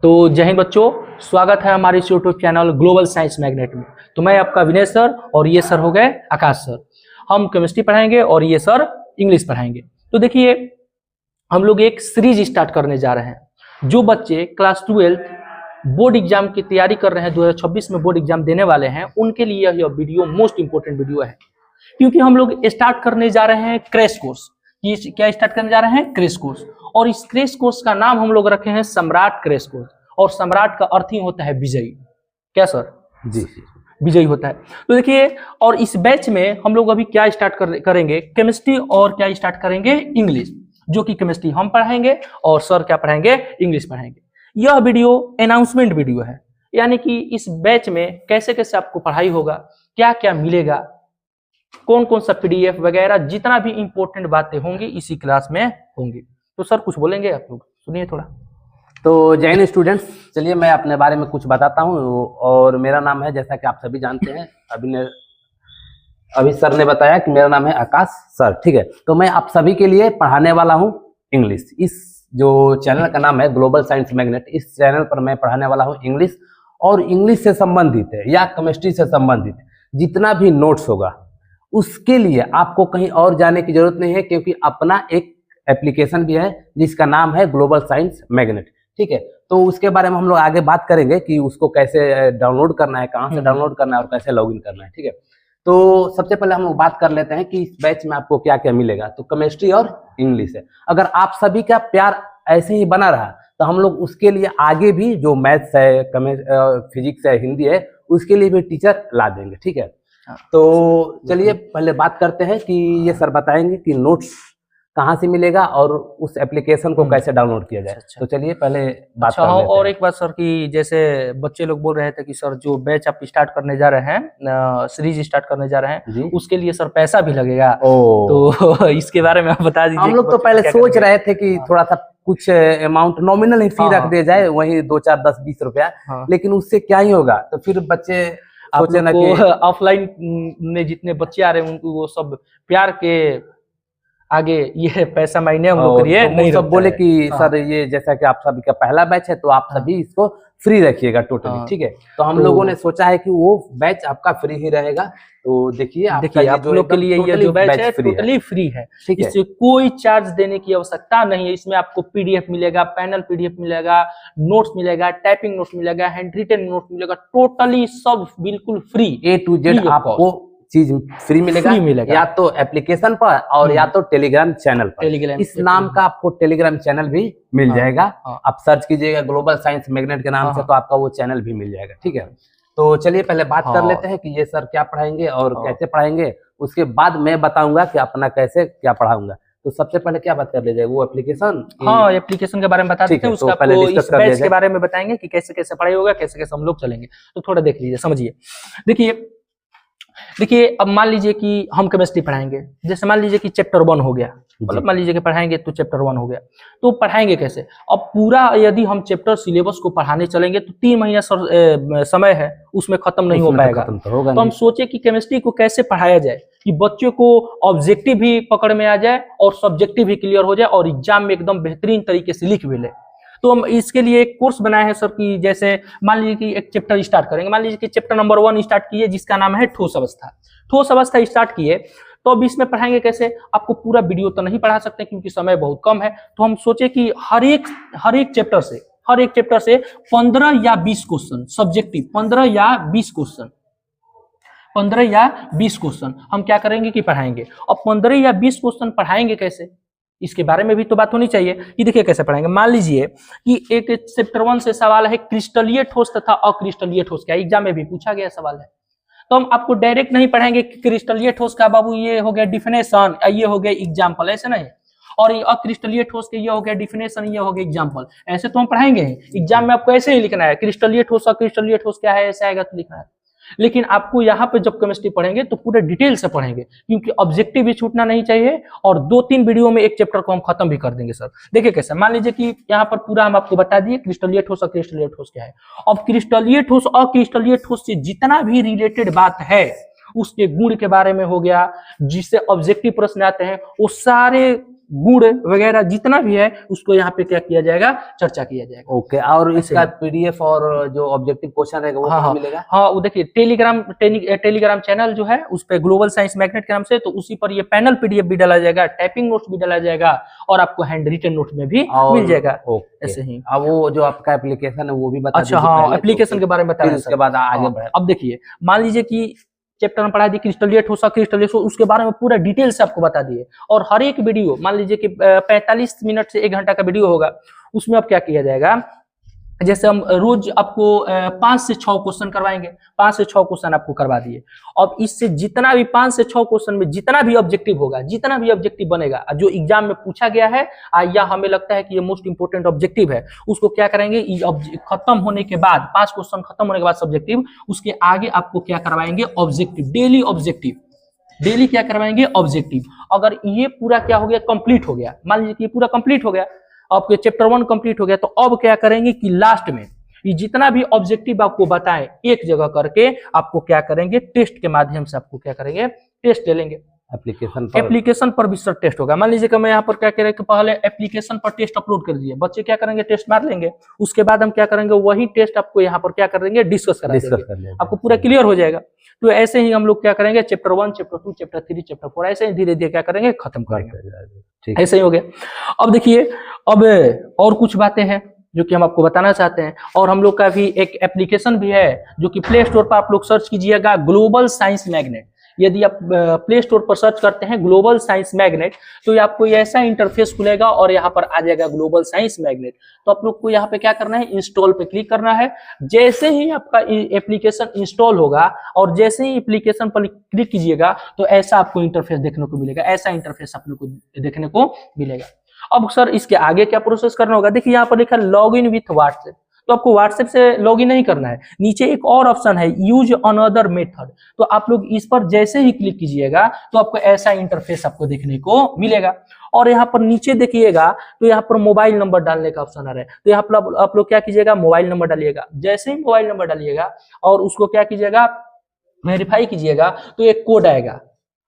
तो जय हिंद बच्चों, स्वागत है हमारे इस YouTube channel global science magnet में। तो मैं आपका विनय सर और ये सर हो गए आकाश सर। हम केमिस्ट्री पढ़ाएंगे और ये सर इंग्लिश पढ़ाएंगे। तो देखिए, हम लोग एक सीरीज स्टार्ट करने जा रहे हैं। जो बच्चे क्लास 12 बोर्ड एग्जाम की तैयारी कर रहे हैं, 2026 में बोर्ड एग्जाम देने वाले हैं, उनके लिए यह वीडियो मोस्ट इंपोर्टेंट वीडियो है। क्योंकि हम लोग स्टार्ट करने जा रहे हैं क्रैश कोर्स। ये क्या स्टार्ट करने जा रहे हैं? Crash course. और इस क्रैश कोर्स का नाम हम लोग रखे हैं सम्राट क्रैश कोर्स। और सम्राट का अर्थ ही होता है विजयी। क्या सर? जी, विजयी होता है। तो देखिए, और इस बैच में हम लोग अभी क्या स्टार्ट करेंगे? केमिस्ट्री और क्या स्टार्ट करेंगे? इंग्लिश। जो कि केमिस्ट्री हम पढ़ाएंगे और सर क्या पढ़ाएंगे? इंग्लिश पढ़ाएंगे। यह वीडियो अनाउंसमेंट वीडियो है, यानी कि इस बैच में कैसे कैसे आपको पढ़ाई होगा, क्या क्या मिलेगा, कौन कौन सा पीडीएफ वगैरह, जितना भी इंपॉर्टेंट बातें होंगी इसी क्लास में होंगी। तो सर कुछ बोलेंगे आप लोग? सुनिए थोड़ा। तो जय हिंद स्टूडेंट्स, चलिए मैं अपने बारे में कुछ बताता हूँ। और मेरा नाम है, जैसा कि आप सभी जानते हैं, अभी सर ने बताया कि मेरा नाम है आकाश सर, ठीक है। तो मैं आप सभी के लिए पढ़ाने वाला हूँ इंग्लिश। इस जो चैनल का नाम है ग्लोबल साइंस मैग्नेट, इस चैनल पर मैं पढ़ाने वाला हूँ इंग्लिश। और इंग्लिश से संबंधित है या केमिस्ट्री से संबंधित जितना भी नोट्स होगा, उसके लिए आपको कहीं और जाने की जरूरत नहीं है, क्योंकि अपना एक एप्लीकेशन भी है जिसका नाम है ग्लोबल साइंस मैग्नेट, ठीक है। तो उसके बारे में हम लोग आगे बात करेंगे कि उसको कैसे डाउनलोड करना है, कहाँ से डाउनलोड करना है और कैसे लॉगिन करना है, ठीक है। तो सबसे पहले हम लोग बात कर लेते हैं कि इस बैच में आपको क्या क्या मिलेगा। तो केमिस्ट्री और इंग्लिश है। अगर आप सभी का प्यार ऐसे ही बना रहा तो हम लोग उसके लिए आगे भी जो मैथ्स है, फिजिक्स है, हिंदी है, उसके लिए भी टीचर ला देंगे, ठीक है। तो चलिए पहले बात करते हैं कि ये सर बताएंगे कि नोट्स कहाँ से मिलेगा और उस एप्लीकेशन को कैसे डाउनलोड किया जाए। तो चलिए पहले बात कर लेते हैं। और एक बात सर, कि जैसे बच्चे लोग बोल रहे थे कि सर जो बैच आप स्टार्ट करने जा रहे हैं, सीरीज स्टार्ट करने जा रहे हैं, उसके लिए सर पैसा भी लगेगा। तो इसके बारे में आप बता दीजिए। हम लोग तो पहले सोच रहे थे कि थोड़ा सा कुछ अमाउंट नॉमिनल ही फी रख दिया जाए, वही 2, 4, 10, 20 रुपया, लेकिन उससे क्या ही होगा। तो फिर बच्चे सोचे ना कि ऑफलाइन में जितने बच्चे आ रहे हैं उनको वो सब प्यार के आगे ये पैसा मायने हम लोग करिए नहीं। सब बोले कि सर ये जैसा कि आप सभी का पहला बैच है तो आप सभी इसको फ्री रखिएगा टोटली, ठीक है। तो हम लोगों ने सोचा है कि वो बैच आपका फ्री ही रहेगा। तो देखिए आप लोग के लिए ये जो बैच है टोटली फ्री है, इससे कोई चार्ज देने की आवश्यकता नहीं है। इसमें आपको पीडीएफ मिलेगा, पैनल पीडीएफ मिलेगा, नोट्स मिलेगा, टाइपिंग नोट्स मिलेगा, हैंड रिटन नोट्स मिलेगा, टोटली सब बिल्कुल फ्री। A to Z आपको चीज फ्री मिलेगा, या तो एप्लीकेशन पर और या तो टेलीग्राम चैनल पर। इस नाम का आपको टेलीग्राम चैनल भी मिल जाएगा। आप सर्च कीजिएगा ग्लोबल साइंस मैग्नेट के नाम से, तो आपका वो चैनल भी मिल जाएगा, ठीक है। तो चलिए पहले बात कर लेते हैं कि ये सर क्या पढ़ाएंगे और कैसे पढ़ाएंगे। उसके बाद मैं बताऊंगा कि अपना कैसे क्या पढ़ाऊंगा। तो सबसे पहले क्या बात कर ले जाए, वो एप्लीकेशन। एप्लीकेशन के बारे में बता देते हैं, उसका पहले इस बैच के बारे में बताएंगे कि कैसे कैसे पढ़ाई होगा, कैसे कैसे हम लोग चलेंगे। तो थोड़ा देख लीजिए, समझिए। देखिए, अब मान लीजिए कि हम केमिस्ट्री पढ़ाएंगे। जैसे मान लीजिए कि चैप्टर 1 हो गया, मतलब मान लीजिए कि पढ़ाएंगे तो चैप्टर 1 हो गया। तो पढ़ाएंगे कैसे? अब पूरा यदि हम चैप्टर सिलेबस को पढ़ाने चलेंगे तो 3 महीना समय है, उसमें खत्म नहीं हो पाएगा। तो हम सोचे कि केमिस्ट्री को कैसे पढ़ाया जाए कि बच्चों को ऑब्जेक्टिव भी पकड़ में आ जाए और सब्जेक्टिव भी क्लियर हो जाए और एग्जाम में एकदम बेहतरीन तरीके से लिख भी ले। तो हम इसके लिए एक कोर्स बनाए हैं सर, कि जैसे मान लीजिए कि एक चैप्टर स्टार्ट करेंगे। मान लीजिए कि चैप्टर नंबर 1 स्टार्ट किए, जिसका नाम है ठोस अवस्था। ठोस अवस्था स्टार्ट किए तो अब इसमें पढ़ाएंगे कैसे? आपको पूरा वीडियो तो नहीं पढ़ा सकते क्योंकि समय बहुत कम है। तो हम सोचे कि हर एक चैप्टर से 15 या 20 क्वेश्चन सब्जेक्टिव, 15 या 20 क्वेश्चन हम क्या करेंगे कि पढ़ाएंगे। और 15 या 20 क्वेश्चन पढ़ाएंगे कैसे, इसके बारे में भी तो बात होनी चाहिए कि देखिए कैसे पढ़ाएंगे। मान लीजिए कि एक चैप्टर 1 से सवाल है क्रिस्टलीय ठोस तथा अक्रिस्टलीय ठोस। क्या एग्जाम में भी पूछा गया सवाल है। तो हम आपको डायरेक्ट नहीं पढ़ाएंगे कि क्रिस्टलीय ठोस का बाबू ये हो गया डिफिनेशन, ये हो गया एग्जाम्पल, ऐसे नहीं। और अक्रिस्टलीय ठोस के ये हो गया डिफिनेशन, ये हो गया एग्जाम्पल, ऐसे तो हम पढ़ाएंगे ही। एग्जाम में आपको ऐसे ही लिखना है, क्रिस्टलीय ठोस अक्रिस्टलीय ठोस क्या है, ऐसे आएगा तो लिखना है। लेकिन आपको यहाँ पे जब केमिस्ट्री पढ़ेंगे तो पूरे डिटेल से पढ़ेंगे, क्योंकि ऑब्जेक्टिव भी छूटना नहीं चाहिए। और 2-3 वीडियो में एक चैप्टर को हम खत्म भी कर देंगे सर। देखिए कैसे, मान लीजिए कि यहाँ पर पूरा हम आपको बता दिए क्रिस्टलीय ठोस अक्रिस्टलीय ठोस क्या है। अब क्रिस्टलीय ठोस अक्रिस्टलीय ठोस से जितना भी रिलेटेड बात है, उसके गुण के बारे में हो गया, जिससे ऑब्जेक्टिव प्रश्न आते हैं, वो सारे गुण वगैरह जितना भी है उसको यहाँ पे क्या किया जाएगा, चर्चा किया जाएगा। ओके, और इसका पीडीएफ और जो ऑब्जेक्टिव क्वेश्चन रहेगा वो कहाँ मिलेगा? हाँ, वो देखिए टेलीग्राम चैनल जो है उस पे ग्लोबल साइंस मैग्नेट के नाम से, तो उसी पर ये पैनल पीडीएफ भी डाला जाएगा, टाइपिंग नोट्स भी डाला जाएगा और आपको हैंड रिटन नोट्स में भी मिल जाएगा। ऐसे ही अब वो जो आपका एप्लीकेशन है वो भी बता दीजिए। अच्छा, हाँ, एप्लीकेशन के बारे में बताया, उसके बाद आगे बढ़े। अब देखिए, मान लीजिए कि चैप्टर में पढ़ा दी क्रिस्टलीय ठोसा, उसके बारे में पूरा डिटेल से आपको बता दिए, और हर एक वीडियो मान लीजिए कि 45 मिनट से 1 घंटा का वीडियो होगा, उसमें अब क्या किया जाएगा, जैसे हम रोज आपको 5 से 6 क्वेश्चन करवाएंगे, 5 से 6 क्वेश्चन आपको करवा दिए। अब इससे जितना भी 5 से 6 क्वेश्चन में जितना भी ऑब्जेक्टिव होगा, जितना भी ऑब्जेक्टिव बनेगा जो एग्जाम में पूछा गया है या हमें लगता है कि ये मोस्ट इंपोर्टेंट ऑब्जेक्टिव है, उसको क्या करेंगे, खत्म होने के बाद 5 क्वेश्चन खत्म होने के बाद सब्जेक्टिव, उसके आगे आपको क्या करवाएंगे, ऑब्जेक्टिव, डेली ऑब्जेक्टिव, डेली क्या करवाएंगे, ऑब्जेक्टिव। अगर ये पूरा क्या हो गया, कंप्लीट हो गया, मान लीजिए कि ये पूरा कंप्लीट हो गया, आपके चैप्टर 1 कंप्लीट हो गया, तो अब क्या करेंगे कि लास्ट में ये जितना भी ऑब्जेक्टिव आपको बताएं एक जगह करके आपको क्या करेंगे, टेस्ट के माध्यम से आपको क्या करेंगे, टेस्ट ले लेंगे। एप्लीकेशन पर भी सर टेस्ट होगा। मान लीजिए कि मैं यहाँ पर क्या करें कि पहले एप्लीकेशन पर टेस्ट अपलोड कर दिए, बच्चे क्या करेंगे, टेस्ट मार लेंगे, उसके बाद हम क्या करेंगे, वही टेस्ट आपको यहाँ पर क्या करेंगे, डिस्कस कर लेंगे, आपको पूरा क्लियर हो जाएगा। तो ऐसे ही हम लोग क्या करेंगे, चैप्टर 1, चैप्टर 2, चैप्टर 3, चैप्टर 4 ऐसे ही धीरे धीरे क्या करेंगे, खत्म करेंगे। ऐसे ही हो गया। अब देखिए, अब और कुछ बातें हैं जो कि हम आपको बताना चाहते हैं, और हम लोग का भी एक एप्लीकेशन भी है जो कि प्ले स्टोर पर आप लोग सर्च कीजिएगा, ग्लोबल साइंस मैग्नेट। यदि आप प्ले स्टोर पर सर्च करते हैं ग्लोबल साइंस मैग्नेट, तो ये आपको ऐसा इंटरफेस खुलेगा और यहाँ पर आ जाएगा ग्लोबल साइंस मैग्नेट। तो आप लोग को यहाँ पे क्या करना है, इंस्टॉल पे क्लिक करना है। जैसे ही आपका एप्लीकेशन इंस्टॉल होगा और जैसे ही एप्लीकेशन पर क्लिक कीजिएगा तो ऐसा आपको इंटरफेस देखने को मिलेगा, ऐसा इंटरफेस आप लोग को देखने को मिलेगा। अब सर इसके आगे क्या प्रोसेस करना होगा, देखिए यहाँ पर लिखा है लॉग इन विथ व्हाट्सएप, तो आपको व्हाट्सएप से लॉग इन नहीं करना है, नीचे एक और ऑप्शन है यूज अनदर मेथड, तो आप लोग इस पर जैसे ही क्लिक कीजिएगा तो आपको ऐसा इंटरफेस आपको देखने को मिलेगा। और यहाँ पर नीचे देखिएगा तो यहाँ पर मोबाइल नंबर डालने का ऑप्शन आ रहा है, तो यहाँ पर आप लोग क्या कीजिएगा, मोबाइल नंबर डालिएगा। जैसे ही मोबाइल नंबर डालिएगा और उसको क्या कीजिएगा, वेरीफाई कीजिएगा, तो एक कोड आएगा,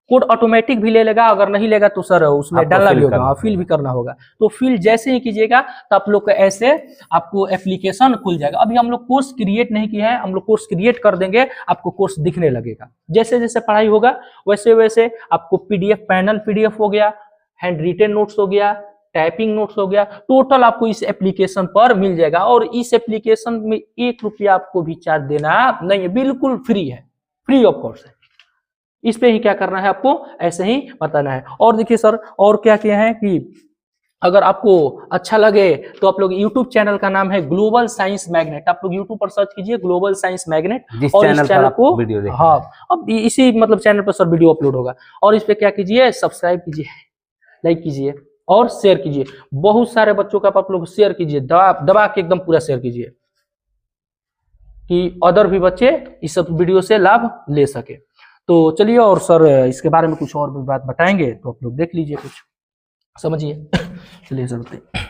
कोड ऑटोमेटिक भी ले लेगा, अगर नहीं लेगा तो सर उसमें डालना भी होगा, फिल भी करना होगा। तो फिल जैसे ही कीजिएगा तो आप लोग को ऐसे आपको एप्लीकेशन खुल जाएगा। अभी हम लोग कोर्स क्रिएट नहीं किया है, हम लोग कोर्स क्रिएट कर देंगे, आपको कोर्स दिखने लगेगा। जैसे जैसे पढ़ाई होगा वैसे वैसे आपको पीडीएफ, पैनल पीडीएफ हो गया, हैंड रिटेन नोट्स हो गया, टाइपिंग नोट्स हो गया, टोटल आपको इस एप्लीकेशन पर मिल जाएगा। और इस एप्लीकेशन में 1 रुपया आपको भी चार्ज देना नहीं है, बिल्कुल फ्री है, फ्री ऑफ कॉस्ट है। इस पे ही क्या करना है, आपको ऐसे ही बताना है। और देखिए सर, और क्या किया है कि अगर आपको अच्छा लगे तो आप लोग YouTube चैनल का नाम है ग्लोबल साइंस मैग्नेट, आप लोग YouTube पर सर्च कीजिए ग्लोबल साइंस मैग्नेट, और इस चैनल को हाँ, अब इसी मतलब चैनल पर सर वीडियो अपलोड होगा। और इस पे क्या कीजिए, सब्सक्राइब कीजिए, लाइक कीजिए और शेयर कीजिए, बहुत सारे बच्चों का आप लोग शेयर कीजिए, दबा के एकदम पूरा शेयर कीजिए कि अदर भी बच्चे इस सब वीडियो से लाभ ले सके। तो चलिए, और सर इसके बारे में कुछ और भी बात बताएंगे तो आप लोग देख लीजिए, कुछ समझिए। चलिए सर बताइए।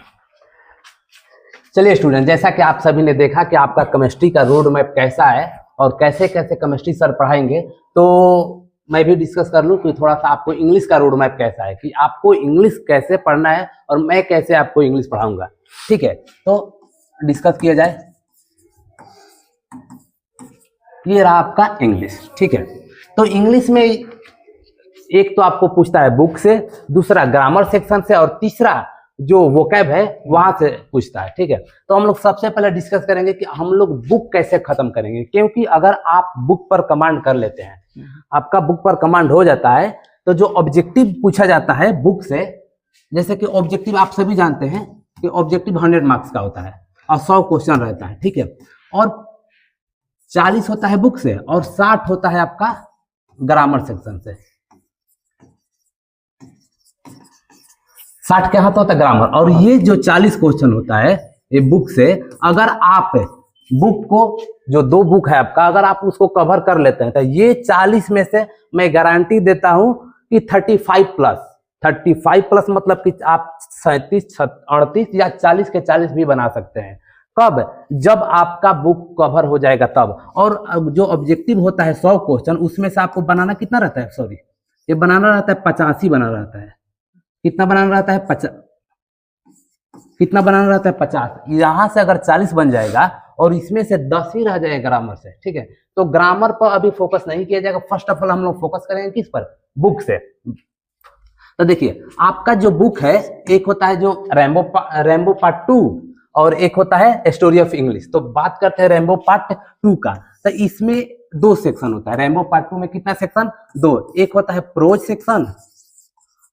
चलिए स्टूडेंट, जैसा कि आप सभी ने देखा कि आपका केमिस्ट्री का रोड मैप कैसा है और कैसे कैसे केमिस्ट्री सर पढ़ाएंगे, तो मैं भी डिस्कस कर लूँ कि थोड़ा सा आपको इंग्लिश का रोड मैप कैसा है, कि आपको इंग्लिश कैसे पढ़ना है और मैं कैसे आपको इंग्लिश पढ़ाऊंगा। ठीक है, तो डिस्कस किया जाए। ये रहा आपका इंग्लिश। ठीक है, तो इंग्लिश में एक तो आपको पूछता है बुक से, दूसरा ग्रामर सेक्शन से, और तीसरा जो वोकैब है वहां से पूछता है। ठीक है, तो हम लोग सबसे पहले डिस्कस करेंगे कि हम लोग बुक कैसे खत्म करेंगे, क्योंकि अगर आप बुक पर कमांड कर लेते हैं, आपका बुक पर कमांड हो जाता है, तो जो ऑब्जेक्टिव पूछा जाता है बुक से, जैसे कि ऑब्जेक्टिव आप सभी जानते हैं कि ऑब्जेक्टिव 100 मार्क्स का होता है और 100 क्वेश्चन रहता है। ठीक है, और 40 होता है बुक से और 60 होता है आपका ग्रामर सेक्शन से। 60 के हाथ होता है ग्रामर, और ये जो 40 क्वेश्चन होता है ये बुक से, अगर आप बुक को, जो 2 बुक है आपका, अगर आप उसको कवर कर लेते हैं तो ये 40 में से मैं गारंटी देता हूं कि 35 प्लस मतलब कि आप 37, 38 या 40 के 40 भी बना सकते हैं। कब? जब आपका बुक कवर हो जाएगा तब। और जो ऑब्जेक्टिव होता है 100 क्वेश्चन, उसमें से आपको बनाना कितना रहता है, सॉरी, ये बनाना रहता है 85 बना रहता है। कितना बनाना रहता है 50, कितना बनाना रहता है 50। यहाँ से अगर 40 बन जाएगा और इसमें से 10 ही रह जाएगा ग्रामर से, ठीक है। तो ग्रामर पर अभी फोकस नहीं किया जाएगा। फर्स्ट ऑफ ऑल हम लोग फोकस करेंगे किस पर, बुक से। तो देखिए आपका जो बुक है, एक होता है जो रेम्बो पार्ट 2 और एक होता है स्टोरी ऑफ इंग्लिश। तो बात करते हैं रेम्बो पार्ट 2 का। तो इसमें 2 सेक्शन होता है। रेम्बो पार्ट 2 में कितना सेक्शन, 2। एक होता है प्रोज सेक्शन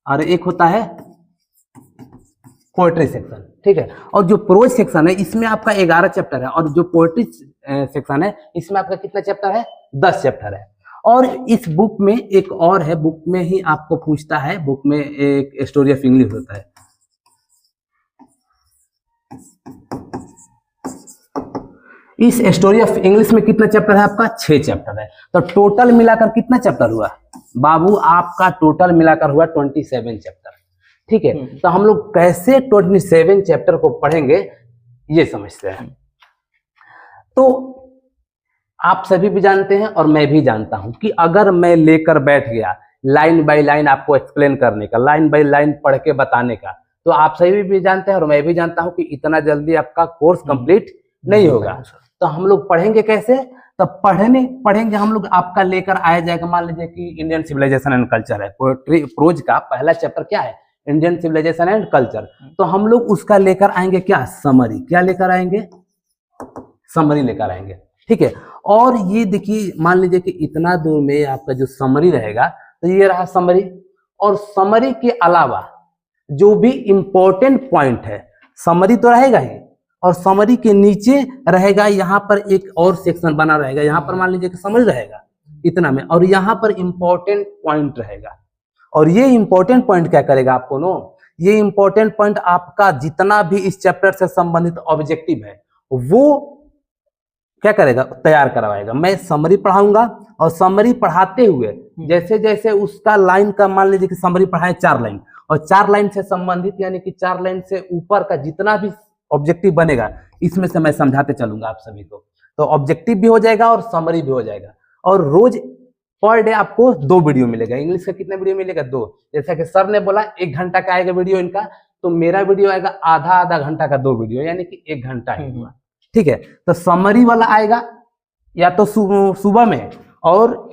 और एक होता है पोएट्री सेक्शन, ठीक है। और जो प्रोज सेक्शन है इसमें आपका 11 चैप्टर है और जो पोएट्री सेक्शन है इसमें आपका कितना चैप्टर है, 10 चैप्टर है। और इस बुक में एक और है, बुक में ही आपको पूछता है, बुक में एक स्टोरी ऑफ इंग्लिश होता है। इस स्टोरी ऑफ इंग्लिश में कितना चैप्टर है आपका, 6 चैप्टर है। तो टोटल मिलाकर कितना चैप्टर हुआ बाबू, आपका टोटल मिलाकर हुआ 27 चैप्टर, ठीक है। तो हम लोग कैसे 27 चैप्टर को पढ़ेंगे ये समझते हैं। तो आप सभी भी जानते हैं और मैं भी जानता हूं कि अगर मैं लेकर बैठ गया लाइन बाय लाइन आपको एक्सप्लेन करने का, लाइन बाय लाइन पढ़ के बताने का, तो आप सभी भी जानते हैं और मैं भी जानता हूं कि इतना जल्दी आपका कोर्स कंप्लीट नहीं होगा। तो हम लोग पढ़ेंगे कैसे, तो पढ़ेंगे हम लोग, आपका लेकर आया जाएगा। मान लीजिए कि इंडियन सिविलाइजेशन एंड कल्चर है, पोएट्री प्रोज का पहला चैप्टर क्या है, इंडियन सिविलाइजेशन एंड कल्चर। तो हम लोग उसका लेकर आएंगे क्या, समरी। क्या लेकर आएंगे, समरी लेकर आएंगे, ठीक है। और ये देखिए मान लीजिए कि इतना दूर में आपका जो समरी रहेगा, तो ये रहा समरी। और समरी के अलावा जो भी इंपॉर्टेंट पॉइंट है, समरी तो रहेगा ही, और समरी के नीचे रहेगा यहाँ पर एक और सेक्शन बना रहेगा। यहाँ पर मान लीजिए कि समरी रहेगा इतना में, और यहाँ पर इंपॉर्टेंट पॉइंट रहेगा। और ये इंपॉर्टेंट पॉइंट क्या करेगा आपको नो, ये इंपॉर्टेंट पॉइंट आपका जितना भी इस चैप्टर से संबंधित ऑब्जेक्टिव है वो क्या करेगा, तैयार करवाएगा। मैं समरी पढ़ाऊंगा और समरी पढ़ाते हुए जैसे जैसे उसका लाइन का, मान लीजिए कि समरी पढ़ाए 4 लाइन, और 4 लाइन से संबंधित यानी कि 4 लाइन से ऊपर का जितना भी ऑब्जेक्टिव बनेगा इसमें से मैं समझाते चलूंगा आप सभी को। तो ऑब्जेक्टिव भी हो जाएगा और समरी भी हो जाएगा। और रोज पर डे आपको 2 वीडियो मिलेगा। इंग्लिश का कितना वीडियो मिलेगा, 2। जैसा कि सर ने बोला 1 घंटा का आएगा वीडियो इनका, तो मेरा वीडियो आएगा आधा घंटा का 2 वीडियो, यानी कि 1 घंटा ही हुआ, ठीक है। तो समरी वाला आएगा या तो सुबह में, और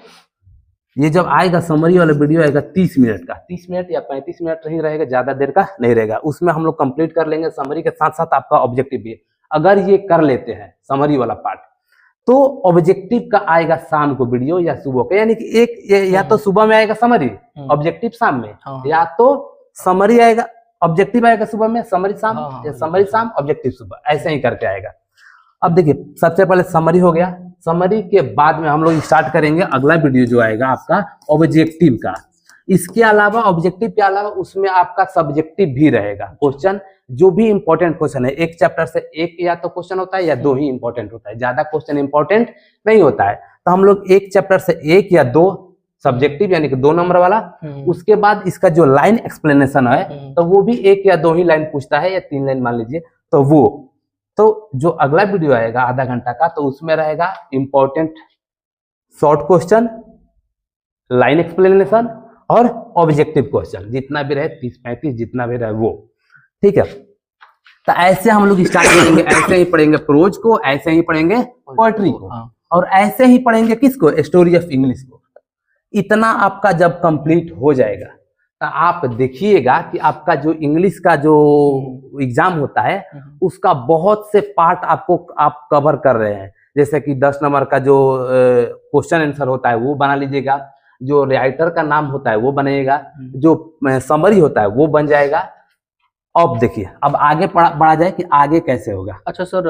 ये जब आएगा समरी वाला वीडियो आएगा 30 मिनट का, 30 मिनट या 35 मिनट नहीं रहेगा, ज्यादा देर का नहीं रहेगा। उसमें हम लोग कंप्लीट कर लेंगे समरी के साथ साथ आपका ऑब्जेक्टिव भी। अगर ये कर लेते हैं समरी वाला पार्ट, तो ऑब्जेक्टिव का आएगा शाम को वीडियो या सुबह का, यानी कि एक या तो सुबह में आएगा समरी, ऑब्जेक्टिव शाम में, या तो समरी आएगा ऑब्जेक्टिव आएगा सुबह में, समरी शाम, या समरी शाम ऑब्जेक्टिव सुबह, ऐसे ही करके आएगा। अब देखिए सबसे पहले समरी हो गया। समरी के बाद में हम लोग स्टार्ट करेंगे अगला वीडियो जो आएगा आपका ऑब्जेक्टिव का। इसके अलावा ऑब्जेक्टिव के अलावा उसमें आपका सब्जेक्टिव भी रहेगा। क्वेश्चन जो भी इंपॉर्टेंट क्वेश्चन है, एक चैप्टर से एक या तो क्वेश्चन होता है या 2 ही इंपॉर्टेंट होता है, ज्यादा क्वेश्चन इंपॉर्टेंट नहीं होता है। तो हम लोग एक चैप्टर से 1 या 2 सब्जेक्टिव यानी कि 2 नंबर वाला, उसके बाद इसका जो लाइन एक्सप्लेनेशन है तो वो भी 1 या 2 ही लाइन पूछता है, या 3 लाइन मान लीजिए। तो वो तो जो अगला वीडियो आएगा आधा घंटा का, तो उसमें रहेगा important short question, line explanation और ऑब्जेक्टिव क्वेश्चन, जितना भी रहे 30-35 जितना भी रहे वो, ठीक है। तो ऐसे हम लोग स्टार्ट करेंगे, ऐसे ही पढ़ेंगे प्रोज को, ऐसे ही पढ़ेंगे पोएट्री को, और ऐसे ही पढ़ेंगे किसको, स्टोरी ऑफ इंग्लिश को। इतना आपका जब कंप्लीट हो जाएगा तो आप देखिएगा कि आपका जो इंग्लिश का जो एग्जाम होता है उसका बहुत से पार्ट आप कवर कर रहे हैं। जैसे कि 10 नंबर का जो क्वेश्चन आंसर होता है वो बना लीजिएगा, जो राइटर का नाम होता है वो बनेगा, जो समरी होता है वो बन जाएगा। अब देखिए अब आगे बढ़ा जाए कि आगे कैसे होगा। अच्छा सर,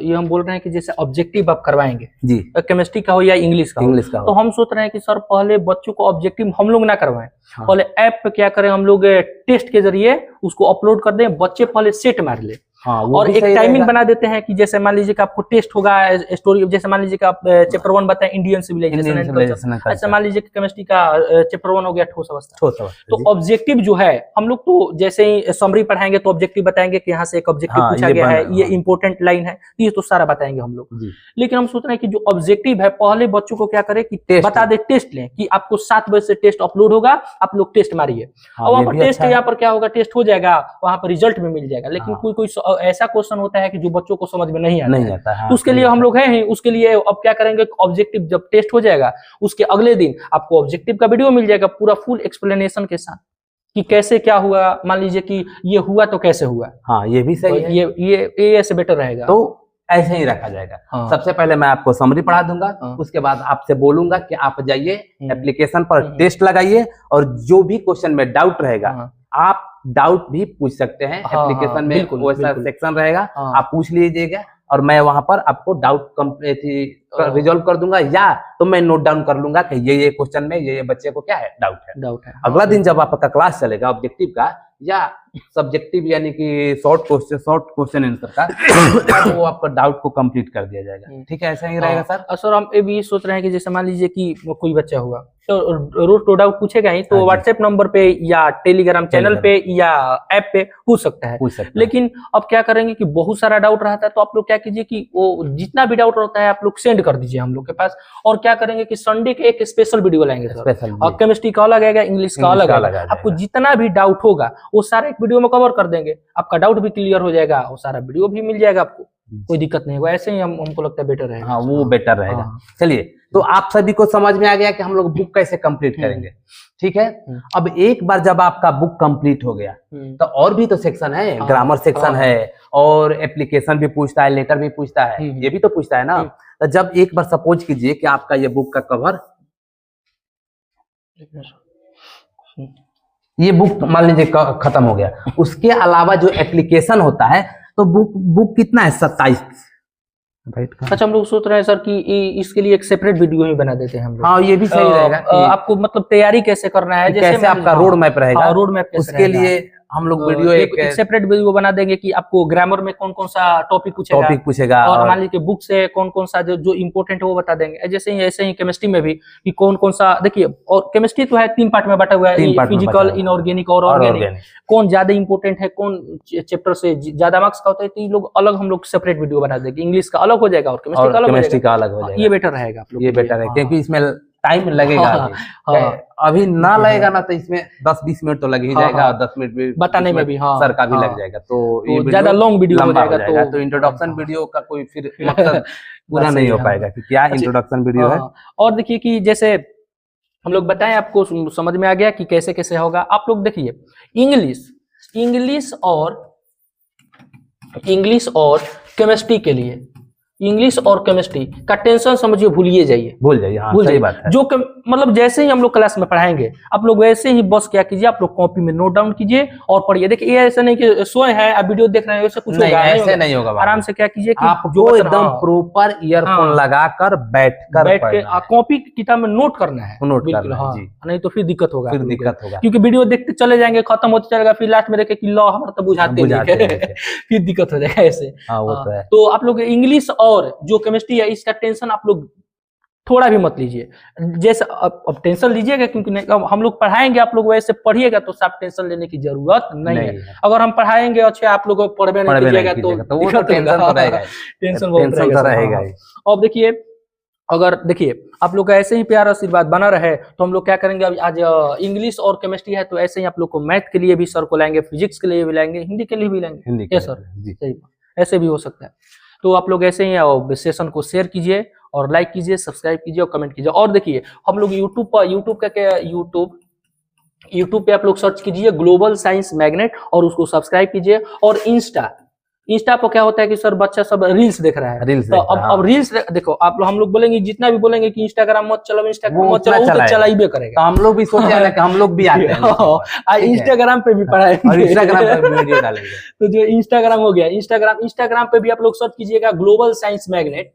ये हम बोल रहे हैं कि जैसे ऑब्जेक्टिव आप करवाएंगे जी, केमिस्ट्री का हो या इंग्लिश का हो, तो हम सोच रहे हैं कि सर पहले बच्चों को ऑब्जेक्टिव हम लोग ना करवाएं, पहले ऐप पे क्या करें हम लोग, टेस्ट के जरिए उसको अपलोड कर दें, बच्चे पहले सेट मार ले, हाँ, वो और भी एक सही टाइमिंग रहेगा। बना देते हैं कि जैसे मान लीजिए कि आपको टेस्ट होगा स्टोरी, जैसे मान लीजिए कि आप चैप्टर 1 बताएं Indian civilization Indian and civilization culture, and ऐसा कल्चर। मान लीजिए कि केमिस्ट्री का चैप्टर 1 हो गया ठोस अवस्था। ठोस अवस्था, तो जी। ऑब्जेक्टिव जो है हम लोग तो जैसे ही समरी पढ़ाएंगे तो ऑब्जेक्टिव बताएंगे कि यहाँ से एक ऑब्जेक्टिव हाँ, पूछा ये गया है, ये हाँ, इंपॉर्टेंट लाइन है, ये तो सारा बताएंगे हम लोग। जी। लेकिन हम सोच रहे हैं कि जो ऑब्जेक्टिव है पहले बच्चों को क्या करें कि टेस्ट बता दे, टेस्ट लें कि आपको 7 बजे से टेस्ट अपलोड होगा, आप लोग टेस्ट मारिए। हाँ, और वहाँ ये पर भी टेस्ट अच्छा है। यहाँ पर क्या होगा, टेस्ट हो जाएगा, वहाँ पर रिजल्ट में मिल जाएगा। लेकिन हाँ। कोई कोई ऐसा क्वेश्चन होता है कि जो बच्चों को समझ में नहीं आता नहीं है, आता, हाँ, तो उसके सही लिए बात हम है। लोग हैं ही, उसके लिए अब क्या करेंगे, ऑब्जेक्टिव जब टेस्ट हो जाएगा उसके अगले दिन आपको ऑब्जेक्टिव का वीडियो मिल जाएगा पूरा फुल एक्सप्लेनेशन के साथ कि कैसे क्या हुआ, मान लीजिए कि ये हुआ तो कैसे हुआ। हाँ, ये भी तो सही है। ये ऐसे बेटर रहेगा। तो ऐसे ही रखा जाएगा। हाँ। सबसे पहले मैं आपको समरी पढ़ा दूंगा, हाँ। उसके बाद आपसे बोलूंगा कि आप जाइए एप्लीकेशन पर हम्म। टेस्ट लगाइए, और जो भी क्वेश्चन में डाउट रहेगा हाँ। आप डाउट भी पूछ सकते हैं। हाँ, एप्लीकेशन हाँ, में बिल्कुल, वैसा बिल्कुल। सेक्शन रहेगा, हाँ। आप पूछ लीजिएगा और मैं वहां पर आपको डाउट हाँ। रिजॉल्व कर दूंगा, या तो मैं नोट डाउन कर लूंगा कि ये क्वेश्चन में ये बच्चे को क्या है, डाउट है। डाउट है। अगला दिन जब आपका क्लास चलेगा ऑब्जेक्टिव का या सब्जेक्टिव यानी कि शॉर्ट क्वेश्चन आंसर का, तो वो आपका डाउट को कंप्लीट कर दिया जाएगा। ठीक है, ऐसा ही रहेगा सर। और सर हम ये भी सोच रहे हैं कि जैसे मान लीजिए कि कोई बच्चा हुआ तो रोज तो डाउट पूछेगा ही, तो हाँ जी। व्हाट्सएप नंबर पे या टेलीग्राम चैनल पे या ऐप पे पूछ सकता है। पूछ सकते हैं। लेकिन अब क्या करेंगे कि बहुत सारा डाउट रहता है, तो आप लोग क्या कीजिए कि वो जितना भी डाउट रहता है आप लोग सेंड कर दीजिए हम लोग के पास। और क्या करेंगे कि संडे के एक स्पेशल वीडियो लाएंगे सर, स्पेशल और केमिस्ट्री का अलग आएगा, इंग्लिश का अलग आएगा। आपको जितना भी डाउट होगा वो सारा एक वीडियो में कवर कर देंगे, आपका डाउट भी क्लियर हो जाएगा और सारा वीडियो भी मिल जाएगा आपको, कोई दिक्कत नहीं होगा। ऐसे ही हमको लगता है बेटर रहेगा। हाँ, वो बेटर रहेगा। हाँ। चलिए, तो आप सभी को समझ में आ गया कि हम लोग बुक कैसे कंप्लीट करेंगे। ठीक है, अब एक बार जब आपका बुक कंप्लीट हो गया तो और भी तो सेक्शन है, हाँ, ग्रामर सेक्शन हाँ। है, और एप्लीकेशन भी पूछता है, लेटर भी पूछता है, ये भी तो पूछता है ना। तो जब एक बार सपोज कीजिए कि आपका ये बुक का कवर, ये बुक मान लीजिए खत्म हो गया, उसके अलावा जो एप्लीकेशन होता है, तो बुक कितना है, 27। अच्छा, हम लोग सोच रहे हैं सर कि इसके लिए एक सेपरेट वीडियो ही बना देते हैं हम लोग। हाँ, ये भी सही रहेगा कि आपको मतलब तैयारी कैसे करना है, जैसे कैसे आपका रोड मैप रहेगा, रोड मैप उसके लिए हम लोग वीडियो एक सेपरेट वीडियो बना देंगे कि आपको ग्रामर में कौन कौन सा टॉपिक पूछेगा, और मान लीजिए बुक से कौन कौन सा जो इम्पोर्टेंट है वो बता देंगे। जैसे ही ऐसे ही केमिस्ट्री में भी कि कौन कौन सा, देखिए, और केमिस्ट्री तो है 3 पार्ट में बटा हुआ है, फिजिकल, इनऑर्गेनिक और ऑर्गेनिक। कौन ज्यादा इंपॉर्टेंट है, कौन चैप्टर से ज्यादा मार्क्स का होता है, तो ये लोग अलग हम लोग सेपरेट वीडियो बना देंगे। इंग्लिश का अलग हो जाएगा और केमिस्ट्री का अलग हो जाएगा। ये बेटर रहेगा आप लोग, ये बेटर है, क्योंकि इसमें टाइम लगेगा। अभी ना लगेगा ना, तो इसमें 10-20 मिनट तो लग ही जाएगा, और 10 मिनट भी बताने में भी सर का भी लग जाएगा, तो ये ज्यादा लॉन्ग वीडियो हो जाएगा। तो इंट्रोडक्शन वीडियो का कोई फिर मकसद पूरा नहीं हो पाएगा कि क्या इंट्रोडक्शन वीडियो है। और देखिए कि जैसे हम लोग बताएं, आपको समझ में आ गया कि कैसे कैसे होगा। आप लोग देखिए, इंग्लिश और केमिस्ट्री के लिए, इंग्लिश और केमिस्ट्री का टेंशन समझिए भूलिए जाइए, भूल जाइए। हाँ, सही बात है। जो मतलब जैसे ही हम लोग क्लास में पढ़ाएंगे आप लोग वैसे ही बस क्या कीजिए, आप लोग कॉपी में नोट डाउन कीजिए और पढ़िए। देखिए, ये ऐसा नहीं कि सोए हैं आप वीडियो देख रहे हैं, वैसे कुछ होगा ऐसे नहीं होगा। आराम से क्या कीजिए कि आप जो एकदम प्रॉपर ईयरफोन लगाकर बैठ के कॉपी किताब में नोट करना है, नोट करना है जी, नहीं तो फिर दिक्कत होगा, क्योंकि वीडियो देखते चले जाएंगे, खत्म होते चलेगा, फिर लास्ट में देखे कि लो हमारा तो बुझाते फिर दिक्कत हो जाएगा ऐसे। तो आप लोग इंग्लिश और जो केमिस्ट्री है इसका टेंशन आप लोग थोड़ा भी मत लीजिए। जैसे अब टेंशन लीजिएगा, क्योंकि अब हम लोग पढ़ाएंगे, आप लोग वैसे पढ़िएगा तो सब टेंशन लेने की जरूरत नहीं है। अगर हम पढ़ाएंगे अच्छा आप लोग पढ़वे नहीं कीजिएगा तो वो टेंशन तो रहेगा, टेंशन बहुत रहेगा। अब देखिए, अगर देखिए आप लोग का ऐसे ही प्यार आशीर्वाद बना रहे तो हम लोग क्या करेंगे, अब आज इंग्लिश और केमिस्ट्री है तो ऐसे ही आप लोग को मैथ के लिए भी सर को लाएंगे, फिजिक्स के लिए भी लाएंगे, हिंदी के लिए भी लाएंगे। सर सही, ऐसे भी हो सकता है। तो आप लोग ऐसे ही सेशन को शेयर कीजिए और लाइक कीजिए, सब्सक्राइब कीजिए और कमेंट कीजिए। और देखिए, हम लोग यूट्यूब पे आप लोग सर्च कीजिए ग्लोबल साइंस मैग्नेट और उसको सब्सक्राइब कीजिए। और इंस्टा पर क्या होता है कि सर बच्चा सब रील्स देख रहा है, तो अब रील्स देखो, आप हम लोग बोलेंगे, जितना भी बोलेंगे कि इंस्टाग्राम मत चलाओ, वो तो चलाइबे करेगा। तो हम लोग भी सोचे ना कि हम लोग भी आते हैं, इंस्टाग्राम पे भी पढ़ाएंगे और इंस्टाग्राम पे वीडियो डालेंगे। तो जो इंस्टाग्राम हो गया, इंस्टाग्राम पे भी आप लोग सर्च कीजिएगा ग्लोबल साइंस मैग्नेट।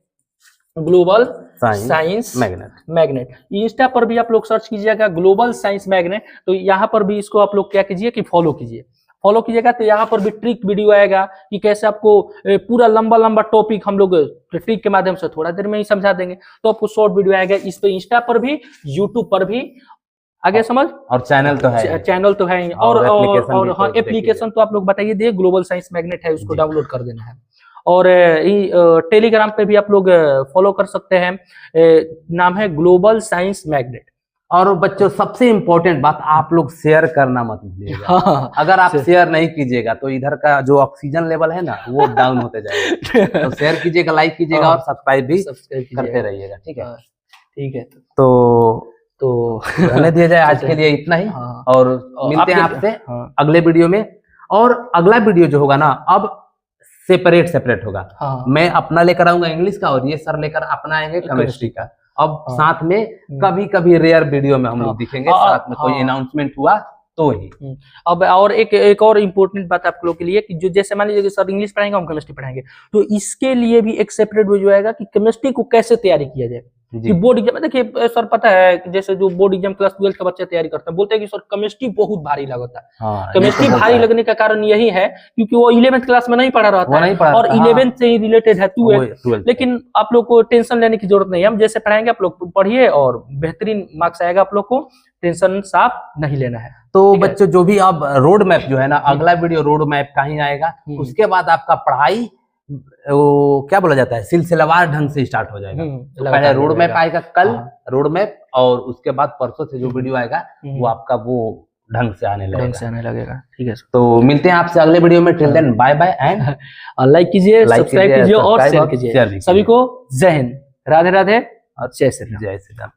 इंस्टा पर भी आप लोग सर्च कीजिएगा ग्लोबल साइंस मैग्नेट। तो यहाँ पर भी इसको आप लोग क्या कीजिए कि फॉलो कीजिए। फॉलो कीजिएगा तो यहाँ पर भी ट्रिक वीडियो आएगा कि कैसे आपको पूरा लंबा लंबा टॉपिक हम लोग ट्रिक के माध्यम से थोड़ा देर में ही समझा देंगे। तो आपको शॉर्ट वीडियो आएगा इस पे, इंस्टा पर भी, यूट्यूब पर भी, आगे समझ। और चैनल तो है, चैनल तो है, और हाँ एप्लीकेशन तो आप लोग बताइए दिए, ग्लोबल साइंस मैग्नेट है, उसको डाउनलोड कर देना है। और टेलीग्राम पे भी आप लोग फॉलो कर सकते हैं, नाम है ग्लोबल साइंस मैग्नेट। और बच्चों सबसे इम्पोर्टेंट बात, आप लोग शेयर करना मत भूलिएगा। हाँ, अगर आप शेयर नहीं कीजिएगा तो इधर का जो ऑक्सीजन लेवल है ना वो डाउन होते जाएगा। तो शेयर कीजिएगा, लाइक कीजिएगा और सब्सक्राइब भी करते रहिएगा, ठीक है। ठीक है, तो रहने दिया जाए आज के लिए इतना ही। और मिलते हैं आपसे अगले वीडियो में। और अगला वीडियो जो होगा ना, अब सेपरेट होगा। मैं अपना लेकर आऊंगा इंग्लिश का, और ये सर लेकर अपना आएंगे केमिस्ट्री का। अब साथ में कभी कभी रेयर वीडियो में हम लोग दिखेंगे, साथ में कोई अनाउंसमेंट हुआ तो ही। अब और एक और इम्पोर्टेंट बात आप लोग के लिए कि जो जैसे मान लीजिए सर इंग्लिश पढ़ाएंगे, हम केमिस्ट्री पढ़ाएंगे, तो इसके लिए भी एक सेपरेट वीडियो आएगा कि केमिस्ट्री को कैसे तैयारी किया जाए। कि बोर्ड एग्जाम, देखिए सर पता है कि जैसे जो बोर्ड एग्जाम क्लास 12 के बच्चे तैयारी करते हैं, बोलते हैं कि सर केमिस्ट्री बहुत भारी लगता है। केमिस्ट्री भारी लगने का कारण यही है क्योंकि वो 11th क्लास में नहीं पढ़ा रहता है, और 11th से ही रिलेटेड है 12th। लेकिन आप लोग को टेंशन लेने की जरूरत नहीं है, हम जैसे पढ़ाएंगे आप लोग पढ़िए और बेहतरीन मार्क्स आएगा, आप लोग को टेंशन साफ नहीं लेना है। तो बच्चों जो भी अब रोड मैप जो है ना, अगला वीडियो रोड मैप का ही आएगा। उसके बाद आपका पढ़ाई वो क्या बोला जाता है, सिलसिलेवार ढंग से स्टार्ट हो जाएगा। तो पहले रोड मैप आएगा कल, रोड मैप, और उसके बाद परसों से जो वीडियो आएगा वो आपका वो ढंग से आने लगेगा। ठीक है, तो मिलते हैं आपसे अगले वीडियो में। Till then bye bye and like कीजिए, सब्सक्राइब कीजिए और शेयर कीजिए। सभी को जय हिंद, राधे राधे और जय श्री राम।